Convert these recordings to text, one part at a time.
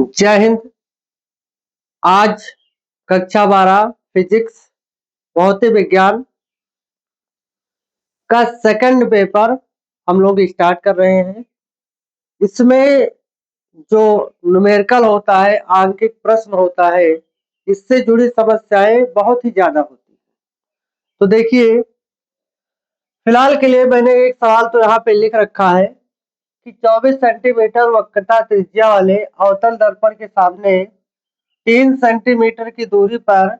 जय हिंद। आज कक्षा 12 फिजिक्स भौतिक विज्ञान का सेकंड पेपर हम लोग स्टार्ट कर रहे हैं। इसमें जो न्यूमेरिकल होता है, आंकिक प्रश्न होता है, इससे जुड़ी समस्याएं बहुत ही ज्यादा होती है। तो देखिए, फिलहाल के लिए मैंने एक सवाल तो यहाँ पे लिख रखा है कि 24 सेंटीमीटर वक्रता त्रिज्या वाले अवतल दर्पण के सामने 3 सेंटीमीटर की दूरी पर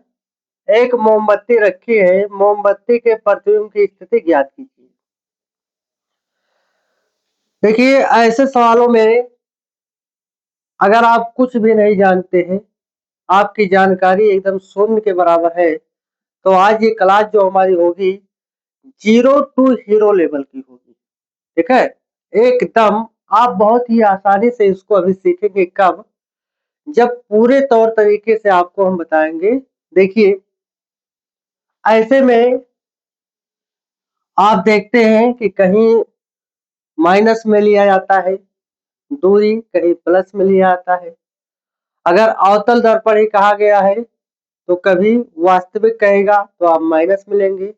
एक मोमबत्ती रखी है। मोमबत्ती के प्रतिबिंब की स्थिति ज्ञात कीजिए। देखिए, ऐसे सवालों में अगर आप कुछ भी नहीं जानते हैं, आपकी जानकारी एकदम शून्य के बराबर है, तो आज ये क्लास जो हमारी होगी 0 टू हीरो लेवल की होगी। ठीक है, एकदम आप बहुत ही आसानी से इसको अभी सीखेंगे। कब? जब पूरे तौर तरीके से आपको हम बताएंगे। देखिए, ऐसे में आप देखते हैं कि कहीं माइनस में लिया जाता है दूरी, कहीं प्लस में लिया जाता है। अगर अवतल दर्पण ही कहा गया है तो कभी वास्तविक कहेगा तो आप माइनस में लेंगे,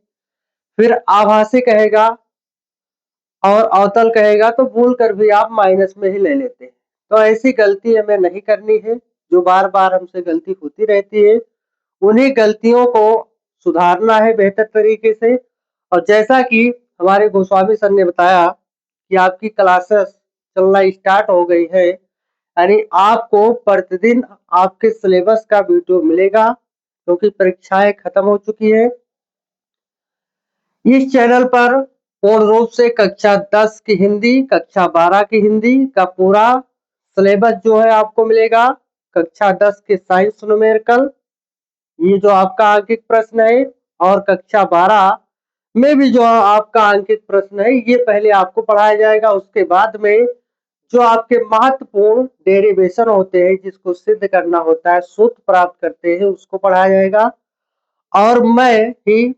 फिर आभासी कहेगा और अवतल कहेगा तो भूल कर भी आप माइनस में ही ले लेते हैं। तो ऐसी गलती हमें नहीं करनी है। जो बार बार हमसे गलती होती रहती है, उन्हीं गलतियों को सुधारना है बेहतर तरीके से। और जैसा कि हमारे गोस्वामी सर ने बताया कि आपकी क्लासेस चलना स्टार्ट हो गई है, यानी आपको प्रतिदिन आपके सिलेबस का वीडियो मिलेगा, क्योंकि परीक्षाएं खत्म हो चुकी है। इस चैनल पर पूर्ण रूप से कक्षा 10 की हिंदी, कक्षा 12 की हिंदी का पूरा सिलेबस जो है आपको मिलेगा। कक्षा 10 के साइंस न्यूमेरिकल, ये जो आपका अंकित प्रश्न है, और कक्षा 12 में भी जो आपका अंकित प्रश्न है, ये पहले आपको पढ़ाया जाएगा। उसके बाद में जो आपके महत्वपूर्ण डेरिवेशन होते हैं, जिसको सिद्ध करना होता है, सूत्र प्राप्त करते हैं, उसको पढ़ाया जाएगा। और मैं ही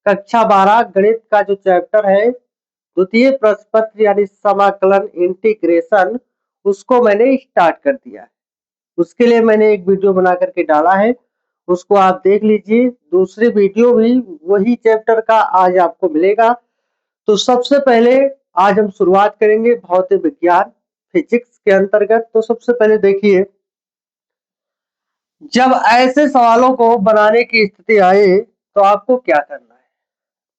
कक्षा 12 गणित का जो चैप्टर है, द्वितीय प्रश्न पत्र यानी समाकलन इंटीग्रेशन, उसको मैंने स्टार्ट कर दिया है। उसके लिए मैंने एक वीडियो बना करके डाला है, उसको आप देख लीजिए। दूसरी वीडियो भी वही चैप्टर का आज आपको मिलेगा। तो सबसे पहले आज हम शुरुआत करेंगे भौतिक विज्ञान फिजिक्स के अंतर्गत। तो सबसे पहले देखिए, जब ऐसे सवालों को बनाने की स्थिति आए तो आपको क्या करना है,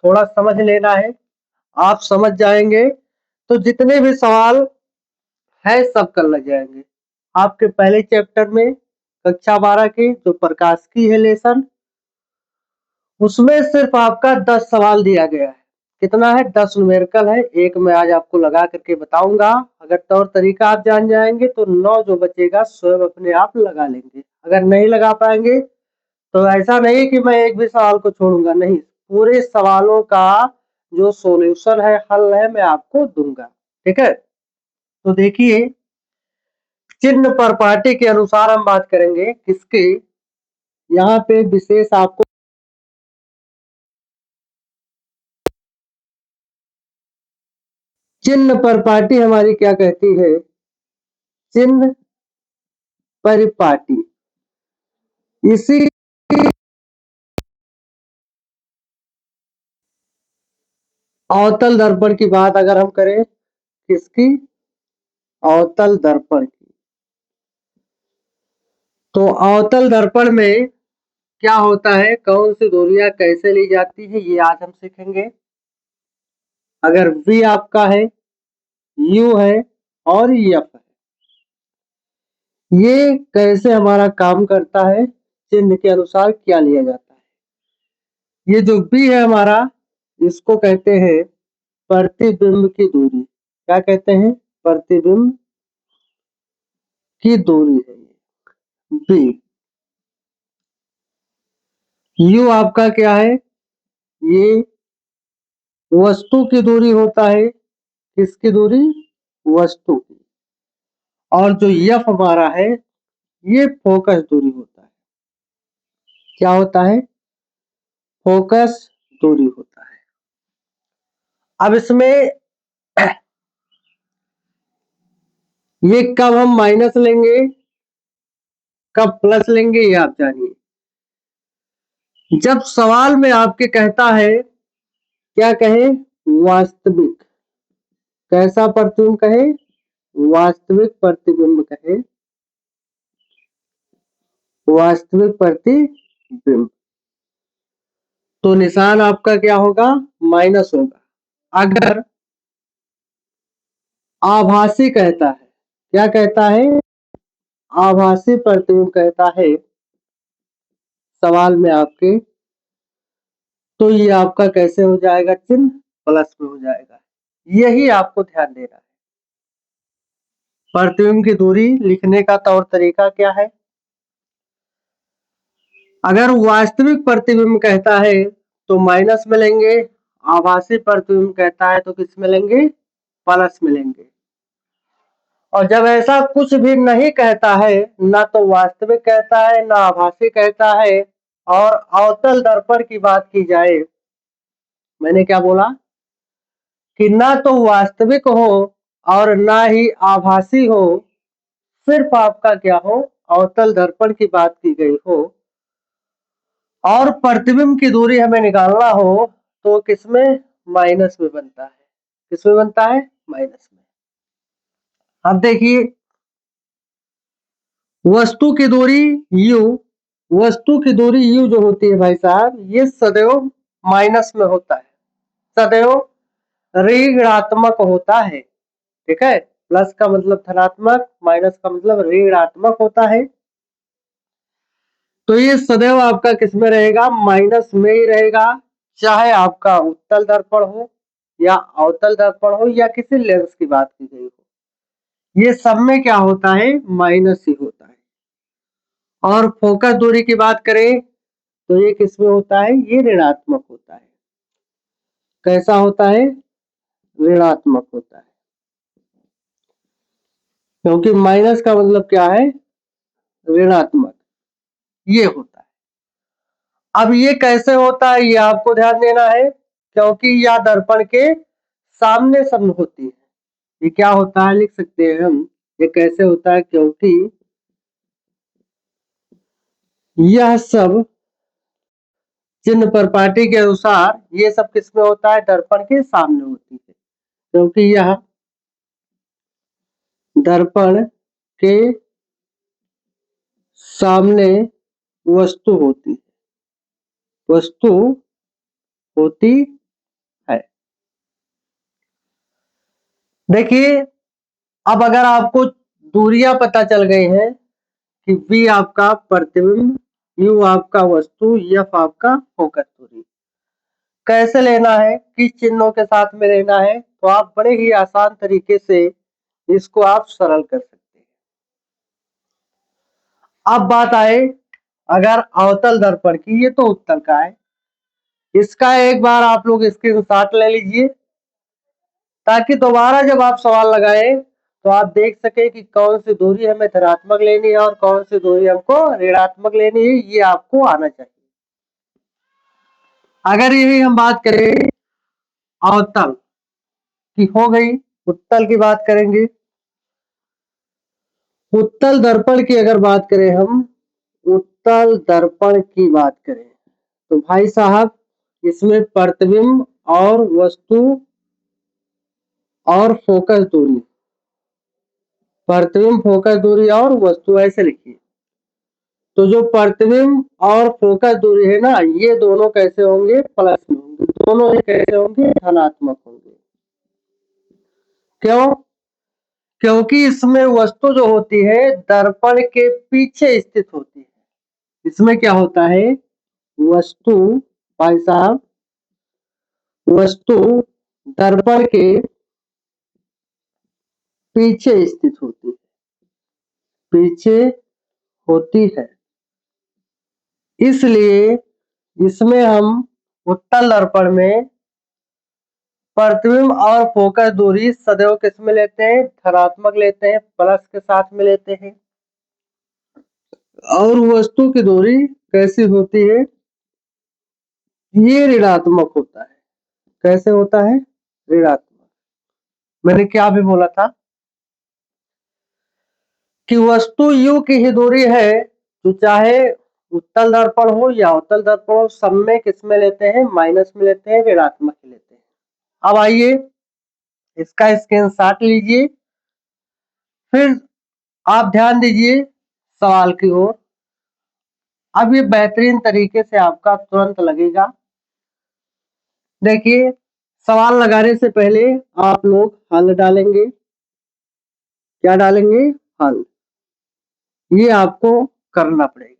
थोड़ा समझ लेना है। आप समझ जाएंगे तो जितने भी सवाल है सब कर लग जाएंगे। आपके पहले चैप्टर में कक्षा 12 के जो प्रकाश की है लेसन, उसमें सिर्फ आपका 10 सवाल दिया गया है। कितना है? 10 न्यूमेरिकल है। एक मैं आज आपको लगा करके बताऊंगा। अगर तौर तरीका आप जान जाएंगे तो 9 जो बचेगा स्वयं अपने आप लगा लेंगे। अगर नहीं लगा पाएंगे तो ऐसा नहीं कि मैं एक भी सवाल को छोड़ूंगा, नहीं, पूरे सवालों का जो सॉल्यूशन है, हल है, मैं आपको दूंगा। ठीक है, तो देखिए, चिन्ह पर पार्टी के अनुसार हम बात करेंगे किसकी। यहाँ पे विशेष आपको चिन्ह पर पार्टी हमारी क्या कहती है? चिन्ह परिपाटी। इसी अवतल दर्पण की बात अगर हम करें, किसकी? अवतल दर्पण की। तो अवतल दर्पण में क्या होता है, कौन सी दूरियां कैसे ली जाती है, ये आज हम सीखेंगे। अगर V आपका है, U है और F है, ये कैसे हमारा काम करता है, चिन्ह के अनुसार क्या लिया जाता है। ये जो B है हमारा, इसको कहते हैं प्रतिबिंब की दूरी। क्या कहते हैं? प्रतिबिंब की दूरी है ये B। U आपका क्या है? ये वस्तु की दूरी होता है। किसकी दूरी? वस्तु की। और जो F हमारा है, ये फोकस दूरी होता है। क्या होता है? फोकस दूरी होता है। अब इसमें ये कब हम माइनस लेंगे? कब प्लस लेंगे ये आप जानिए। जब सवाल में आपके कहता है, क्या कहे, वास्तविक, कैसा प्रतिबिंब कहे, वास्तविक प्रतिबिंब कहे, वास्तविक प्रतिबिंब, तो निशान आपका क्या होगा, माइनस होगा। अगर आभासी कहता है, क्या कहता है, आभासी प्रतिबिंब कहता है सवाल में आपके, तो ये आपका कैसे हो जाएगा, चिन्ह प्लस में हो जाएगा। यही आपको ध्यान देना है। प्रतिबिंब की दूरी लिखने का तौर तरीका क्या है, अगर वास्तविक प्रतिबिंब कहता है तो माइनस में लेंगे, आभासी प्रतिबिंब कहता है तो किस में लेंगे, प्लस में लेंगे। और जब ऐसा कुछ भी नहीं कहता है, ना तो वास्तविक कहता है ना आभासी कहता है, और अवतल दर्पण की बात की जाए, मैंने क्या बोला कि ना तो वास्तविक हो और ना ही आभासी हो, सिर्फ आपका क्या हो, अवतल दर्पण की बात की गई हो, और प्रतिबिंब की दूरी हमें निकालना हो तो किसमें, माइनस में बनता है। किसमें बनता है, माइनस में। अब देखिए, वस्तु की दूरी u, वस्तु की दूरी u जो होती है भाई साहब, ये सदैव माइनस में होता है, सदैव ऋणात्मक होता है। ठीक है, प्लस का मतलब धनात्मक, माइनस का मतलब ऋणात्मक होता है। तो ये सदैव आपका किसमें रहेगा, माइनस में ही रहेगा, चाहे आपका उत्तल दर्पण हो या अवतल दर्पण हो या किसी लेंस की बात की गई हो, ये सब में क्या होता है, माइनस ही होता है। और फोकस दूरी की बात करें तो ये किसमें होता है, ये ऋणात्मक होता है। कैसा होता है, ऋणात्मक होता है, क्योंकि माइनस का मतलब क्या है, ऋणात्मक, ये होता है। अब ये कैसे होता है ये आपको ध्यान देना है, क्योंकि यह दर्पण के सामने सब होती है। ये क्या होता है, लिख सकते हैं हम, ये कैसे होता है, क्योंकि यह सब चिन्ह पर पाटी के अनुसार ये सब किसमें होता है, दर्पण के सामने होती है, क्योंकि यह दर्पण के सामने वस्तु होती है, वस्तु होती है। देखिए, अब अगर आपको दूरियां पता चल गई हैं कि V आपका प्रतिबिंब, U आपका वस्तु, F आपका फोकस दूरी, कैसे लेना है, किस चिन्हों के साथ में लेना है, तो आप बड़े ही आसान तरीके से इसको आप सरल कर सकते हैं। अब बात आए अगर अवतल दर्पण की, ये तो उत्तल का है, इसका एक बार आप लोग स्क्रीनशॉट ले लीजिए, ताकि दोबारा जब आप सवाल लगाएं तो आप देख सके कि कौन सी दूरी हमें धनात्मक लेनी है और कौन सी दूरी हमको ऋणात्मक लेनी है, ये आपको आना चाहिए। अगर यही हम बात करें अवतल की, हो गई, उत्तल की बात करेंगे। उत्तल दर्पण की अगर बात करें हम, उत्तल दर्पण की बात करें तो भाई साहब इसमें प्रतिबिंब और वस्तु और फोकस दूरी, प्रतिबिंब, फोकस दूरी और वस्तु, ऐसे लिखिए। तो जो प्रतिबिंब और फोकस दूरी है ना, ये दोनों कैसे होंगे, प्लस में होंगे, दोनों ही कैसे होंगे, धनात्मक होंगे। क्यों, क्योंकि इसमें वस्तु जो होती है दर्पण के पीछे स्थित होती है। इसमें क्या होता है, वस्तु, भाई साहब, वस्तु दर्पण के पीछे स्थित होती है, पीछे होती है, इसलिए इसमें हम उत्तल दर्पण में प्रतिबिंब और फोकस दूरी सदैव किस में लेते हैं, धनात्मक लेते हैं, प्लस के साथ में लेते हैं। और वस्तु की दूरी कैसी होती है, ये ऋणात्मक होता है। कैसे होता है, ऋणात्मक। मैंने क्या भी बोला था कि वस्तु U की ही दूरी है तो चाहे उत्तल दर्पण हो या अवतल दर्पण हो, सब में किस में लेते हैं, माइनस में लेते हैं, ऋणात्मक में लेते हैं। अब आइए इसका स्क्रीनशॉट लीजिए, फिर आप ध्यान दीजिए सवाल की ओर। अब ये बेहतरीन तरीके से आपका तुरंत लगेगा। देखिए, सवाल लगाने से पहले आप लोग हल डालेंगे। क्या डालेंगे, हल। ये आपको करना पड़ेगा,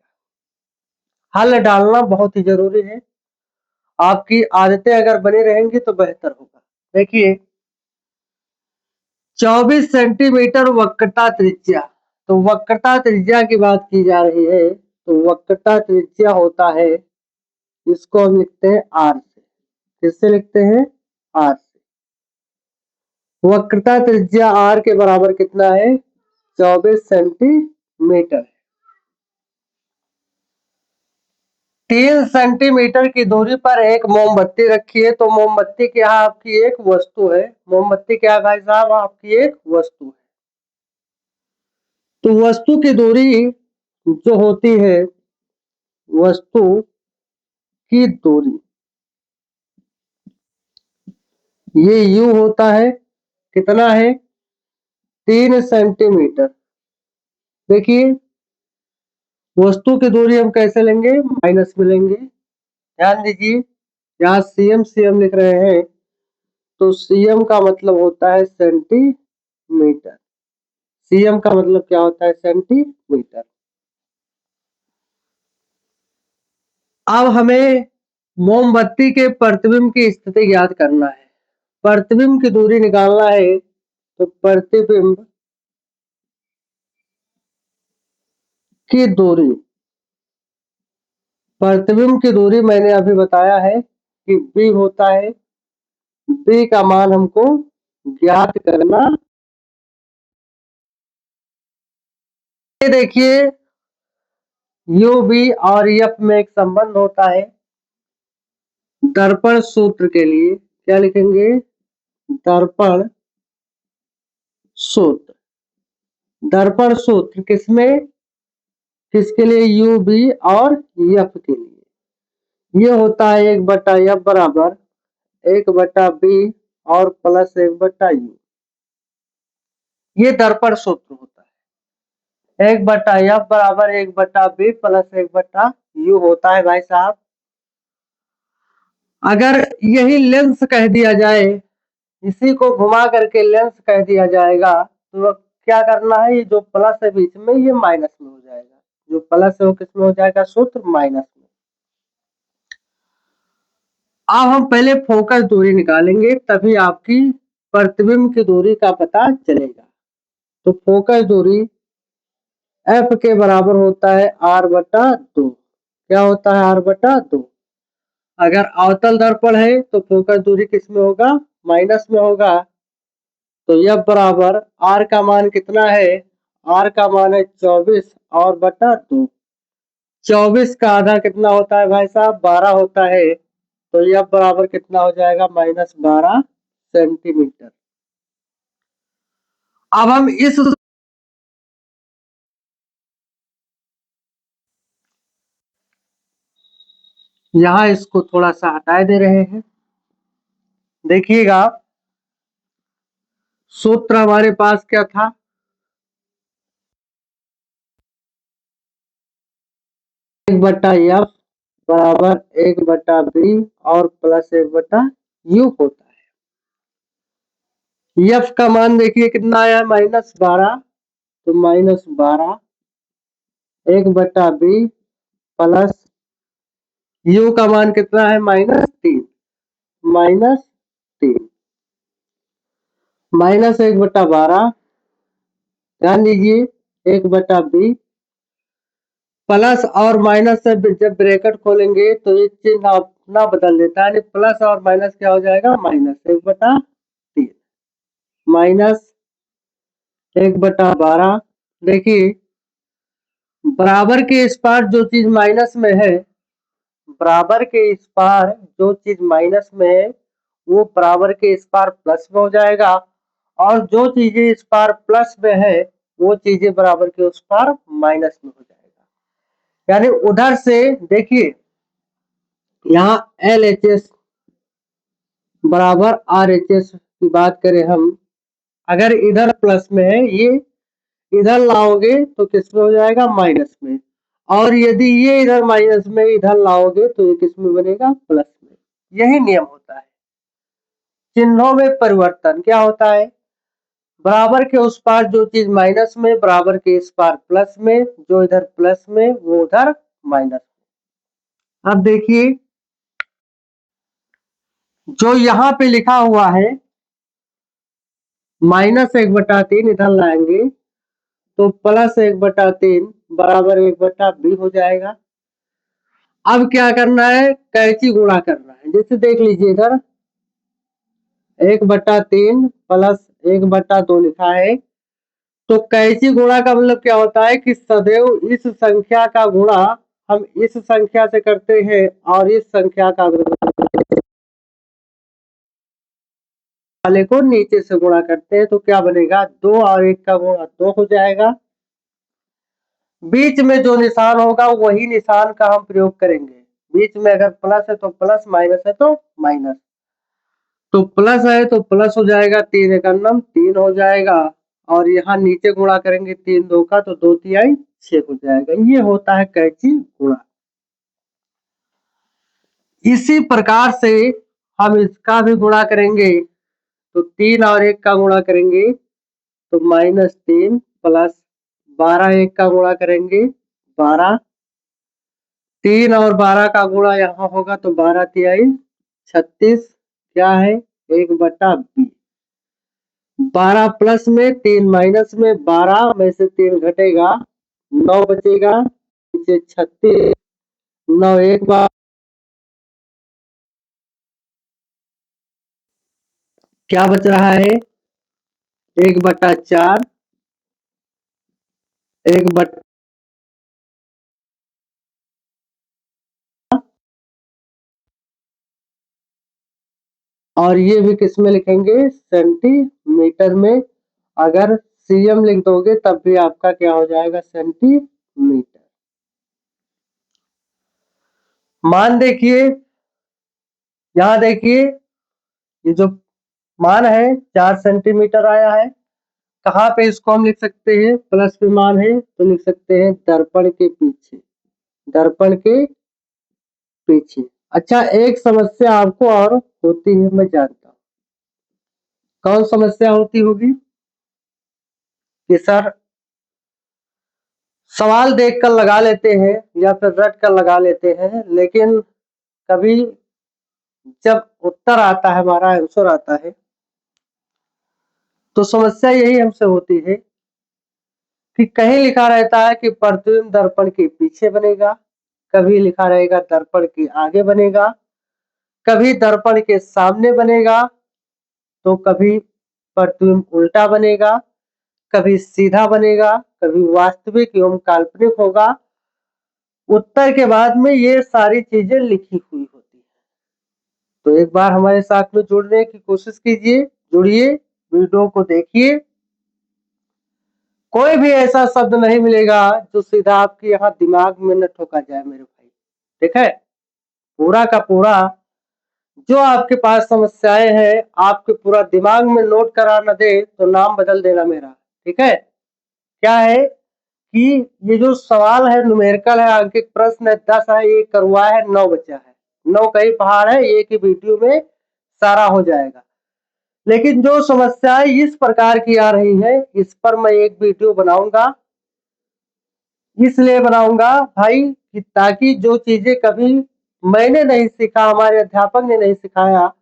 हल डालना बहुत ही जरूरी है। आपकी आदतें अगर बनी रहेंगी तो बेहतर होगा। देखिए, 24 सेंटीमीटर वक्रता त्रिज्या, तो वक्रता त्रिज्या की बात की जा रही है, तो वक्रता त्रिज्या होता है, इसको हम लिखते हैं आर से। किससे लिखते हैं, आर से। वक्रता त्रिज्या आर के बराबर कितना है, 24 सेंटीमीटर। 3 सेंटीमीटर की दूरी पर एक मोमबत्ती रखी है, तो मोमबत्ती क्या आपकी एक वस्तु है। मोमबत्ती क्या भाई साहब, आपकी एक वस्तु है। तो वस्तु की दूरी जो होती है, वस्तु की दूरी, ये यू होता है, कितना है, 3 सेंटीमीटर। देखिए, वस्तु की दूरी हम कैसे लेंगे, माइनस में लेंगे। ध्यान दीजिए, यहाँ सीएम सीएम लिख रहे हैं, तो सीएम का मतलब होता है सेंटीमीटर। सीएम का मतलब क्या होता है, सेंटीमीटर। अब हमें मोमबत्ती के प्रतिबिंब की स्थिति ज्ञात करना है। प्रतिबिंब की दूरी निकालना है, तो प्रतिबिंब की दूरी, प्रतिबिंब की दूरी मैंने अभी बताया है कि b होता है। b का मान हमको ज्ञात करना। ये देखिए, u v और f में एक संबंध होता है। दर्पण सूत्र के लिए क्या लिखेंगे, दर्पण सूत्र। दर्पण सूत्र किसमें, किसके लिए, u v और f के लिए। ये होता है 1/f बराबर 1/b और प्लस 1/u। ये दर्पण सूत्र होता है। 1/f बराबर 1/b प्लस 1/u होता है भाई साहब। अगर यही लेंस कह दिया जाए, इसी को घुमा करके लेंस कह दिया जाएगा, तो क्या करना है, ये जो प्लस है बीच में, ये माइनस में हो जाएगा। जो प्लस है वो किस में हो जाएगा, सूत्र माइनस में। अब हम पहले फोकस दूरी निकालेंगे, तभी आपकी प्रतिबिंब की दूरी का पता चलेगा। तो फोकस दूरी एफ के बराबर होता है r/2। क्या होता है, r/2। अगर अवतल दर्पण है तो फोकस दूरी किस में होगा, माइनस में होगा। तो यह बराबर r का मान कितना है, r का मान है 24 और बटा 2। 24 का आधा कितना होता है भाई साहब, 12 होता है। तो यह बराबर कितना हो जाएगा, -12 सेंटीमीटर। अब हम इस, यहां इसको थोड़ा सा हटाए दे रहे हैं। देखिएगा, सूत्र हमारे पास क्या था, 1/f बराबर 1/b और प्लस 1/u होता है। f का मान देखिए कितना आया है, -12। तो -12 1/b प्लस u का मान कितना है, -3। -3 -1/12, ध्यान दीजिए, 1/b प्लस और माइनस से जब ब्रैकेट खोलेंगे तो ये चिन्ह अपना बदल देता है, प्लस और माइनस क्या हो जाएगा, -1/3 -1/12। देखिए, बराबर के इस पार जो चीज माइनस में है, बराबर के इस पार जो चीज माइनस में है, वो बराबर के इस पार प्लस में हो जाएगा, और जो चीजें इस पार प्लस में है, वो चीजें बराबर के उस पार माइनस में हो जाएगा। यानी उधर से देखिए यहाँ LHS बराबर RHS की बात करें हम, अगर इधर प्लस में है, ये इधर लाओगे तो किस में हो जाएगा, माइनस में, और यदि ये इधर माइनस में इधर लाओगे तो ये किस में बनेगा, प्लस में। यही नियम होता है। चिन्हों में परिवर्तन क्या होता है, बराबर के उस पार जो चीज माइनस में, बराबर के इस पार प्लस में, जो इधर प्लस में वो उधर माइनस में। अब देखिए जो यहाँ पे लिखा हुआ है -1/3 इधर लाएंगे तो +1/3 बराबर 1/b हो जाएगा। अब क्या करना है, कैंची गुणा करना है। जैसे देख लीजिए इधर 1/3 प्लस 1/2 लिखा है, तो कैंची गुणा का मतलब क्या होता है कि सदैव इस संख्या का गुणा हम इस संख्या से करते हैं और इस संख्या का वाले को नीचे से गुणा करते हैं, तो क्या बनेगा, 2 और 1 का गुणा 2 हो जाएगा। बीच में जो निशान होगा वही निशान का हम प्रयोग करेंगे। बीच में अगर प्लस है तो प्लस, माइनस है तो माइनस। तो प्लस है तो प्लस हो जाएगा, 3 एकम 3 हो जाएगा, और यहाँ नीचे गुणा करेंगे 3 2 का तो 2 तिहाई 6 हो जाएगा। ये होता है कैंची गुणा। इसी प्रकार से हम इसका भी गुणा करेंगे, तो 3 और 1 का गुणा करेंगे तो -3 प्लस 12 1 का गुणा करेंगे 12, 3 और 12 का गुणा यहाँ होगा तो 12 तिहाई 36, क्या है 1/b। 12 प्लस में 3 माइनस में, 12 में से 3 घटेगा 9 बचेगा, नीचे 36, 9 एक बार क्या बच रहा है, 1/4, 1/, और ये भी किस में लिखेंगे, सेंटीमीटर में। अगर cm लिख दोगे तब भी आपका क्या हो जाएगा, सेंटीमीटर। मान देखिए, यहाँ देखिए ये जो मान है 4 सेंटीमीटर आया है। कहाँ पे इसको हम लिख सकते हैं, प्लस में मान है तो लिख सकते हैं दर्पण के पीछे, दर्पण के पीछे। अच्छा, एक समस्या आपको और होती है, मैं जानता हूँ। कौन समस्या होती होगी कि सर सवाल देखकर लगा लेते हैं या फिर रट कर लगा लेते हैं, लेकिन कभी जब उत्तर आता है, हमारा आंसर आता है, तो समस्या यही हमसे होती है कि कहीं लिखा रहता है कि प्रतिबिंब दर्पण के पीछे बनेगा, कभी लिखा रहेगा दर्पण के आगे बनेगा, कभी दर्पण के सामने बनेगा, तो कभी प्रतिबिंब उल्टा बनेगा, कभी सीधा बनेगा, कभी वास्तविक एवं काल्पनिक होगा। उत्तर के बाद में ये सारी चीजें लिखी हुई होती है। तो एक बार हमारे साथ में जुड़ने की कोशिश कीजिए, जुड़िए, वीडियो को देखिए। कोई भी ऐसा शब्द नहीं मिलेगा जो सीधा आपके यहाँ दिमाग में न ठोका जाए मेरे भाई, ठीक है। पूरा का पूरा जो आपके पास समस्याएं हैं, आपके पूरा दिमाग में नोट करा न दे तो नाम बदल देना मेरा, ठीक है। क्या है कि ये जो सवाल है न्यूमेरिकल है, अंकित प्रश्न है, 10 है, ये करवा है, 9 बचा है, 9 का ही पहाड़ है, एक ही वीडियो में सारा हो जाएगा। लेकिन जो समस्याएं इस प्रकार की आ रही है, इस पर मैं एक वीडियो बनाऊंगा। इसलिए बनाऊंगा भाई कि ताकि जो चीजें कभी मैंने नहीं सीखा, हमारे अध्यापक ने नहीं सिखाया,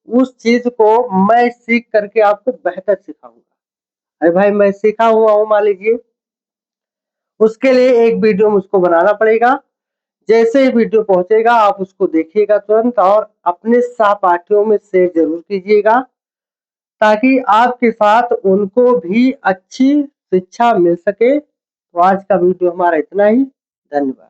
उस चीज को मैं सीख करके आपको बेहतर सिखाऊंगा। अरे भाई मैं सीखा हुआ हूं मान लीजिए, उसके लिए एक वीडियो मुझको बनाना पड़ेगा। जैसे ही वीडियो पहुंचेगा आप उसको देखिएगा तुरंत, और अपने सहपाठियों में शेयर जरूर कीजिएगा, ताकि आपके साथ उनको भी अच्छी शिक्षा मिल सके। तो आज का वीडियो हमारा इतना ही, धन्यवाद।